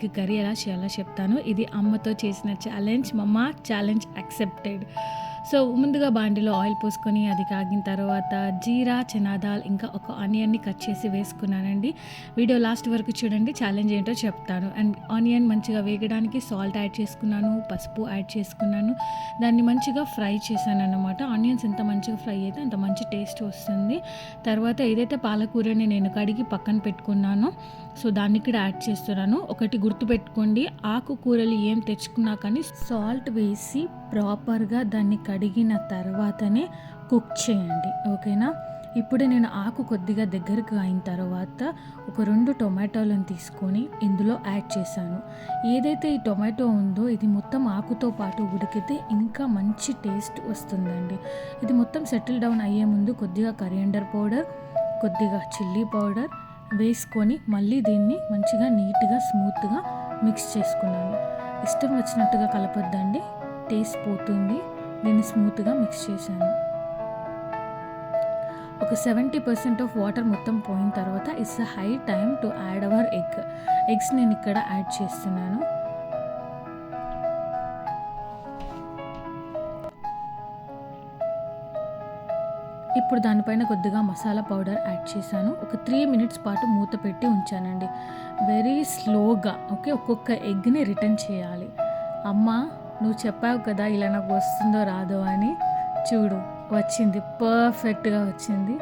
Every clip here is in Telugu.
ఎగ్ కర్రీ ఎలా చేయాలో చెప్తాను. ఇది అమ్మతో చేసిన ఛాలెంజ్. మమ్మ ఛాలెంజ్ యాక్సెప్టెడ్. సో ముందుగా బాండిలో ఆయిల్ పోసుకొని అది కాగిన తర్వాత జీరా, చనా దాల్ ఇంకా ఒక ఆనియన్ని కట్ చేసి వేసుకున్నానండి. వీడియో లాస్ట్ వరకు చూడండి, ఛాలెంజ్ ఏంటో చెప్తాను. అండ్ ఆనియన్ మంచిగా వేగడానికి సాల్ట్ యాడ్ చేసుకున్నాను, పసుపు యాడ్ చేసుకున్నాను. దాన్ని మంచిగా ఫ్రై చేశాను అన్నమాట. ఆనియన్స్ ఎంత మంచిగా ఫ్రై అయితే అంత మంచి టేస్ట్ వస్తుంది. తర్వాత ఏదైతే పాలకూరని నేను కడిగి పక్కన పెట్టుకున్నానో సో దాన్ని కూడా యాడ్ చేస్తున్నాను. ఒకటి గుర్తుపెట్టుకోండి, ఆకుకూరలు ఏం తెచ్చుకున్నా కానీ సాల్ట్ వేసి ప్రాపర్గా దాన్ని కడిగిన తర్వాతనే కుక్ చేయండి, ఓకేనా. ఇప్పుడు నేను ఆకు కొద్దిగా దగ్గరకు అయిన తర్వాత ఒక 2 టొమాటోలను తీసుకొని ఇందులో యాడ్ చేశాను. ఏదైతే ఈ టొమాటో ఉందో ఇది మొత్తం ఆకుతో పాటు ఉడికితే ఇంకా మంచి టేస్ట్ వస్తుందండి. ఇది మొత్తం సెటిల్ డౌన్ అయ్యే ముందు కొద్దిగా కరియండర్ పౌడర్, కొద్దిగా చిల్లీ పౌడర్ వేసుకొని మళ్ళీ దీన్ని మంచిగా నీట్గా స్మూత్గా మిక్స్ చేసుకున్నాను. ఇష్టం వచ్చినట్టుగా కలపొద్దండి, టేస్ట్ పోతుంది. దీన్ని స్మూత్గా మిక్స్ చేశాను. ఒక 70% ఆఫ్ వాటర్ మొత్తం పోయిన తర్వాత it's a high time to add our eggs నేను ఇక్కడ యాడ్ చేస్తున్నాను. ఇప్పుడు దానిపైన కొద్దిగా మసాలా పౌడర్ యాడ్ చేశాను. ఒక 3 minutes పాటు మూత పెట్టి ఉంచానండి, వెరీ స్లోగా. ఓకే, ఒక్కొక్క ఎగ్ని రిటర్న్ చేయాలి. అమ్మ నువ్వు చెప్పావు కదా ఇలా నాకు వస్తుందో రాదో అని, చూడు వచ్చింది, పర్ఫెక్ట్గా వచ్చింది.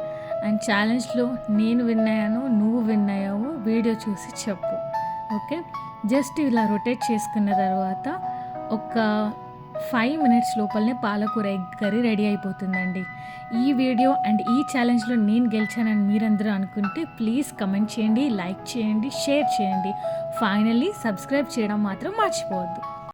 అండ్ ఛాలెంజ్లో నేను విన్ అయ్యాను, నువ్వు విన్ అయ్యావు, వీడియో చూసి చెప్పు. ఓకే, జస్ట్ ఇలా రొటేట్ చేసుకున్న తర్వాత ఒక 5 minutes లోపలనే పాలకూర ఎగ్ కర్రీ రెడీ అయిపోతుందండి. ఈ వీడియో అండ్ ఈ ఛాలెంజ్లో నేను గెలిచానని మీరందరూ అనుకుంటే ప్లీజ్ కమెంట్ చేయండి, లైక్ చేయండి, షేర్ చేయండి. ఫైనల్లీ సబ్స్క్రైబ్ చేయడం మాత్రం మర్చిపోవద్దు.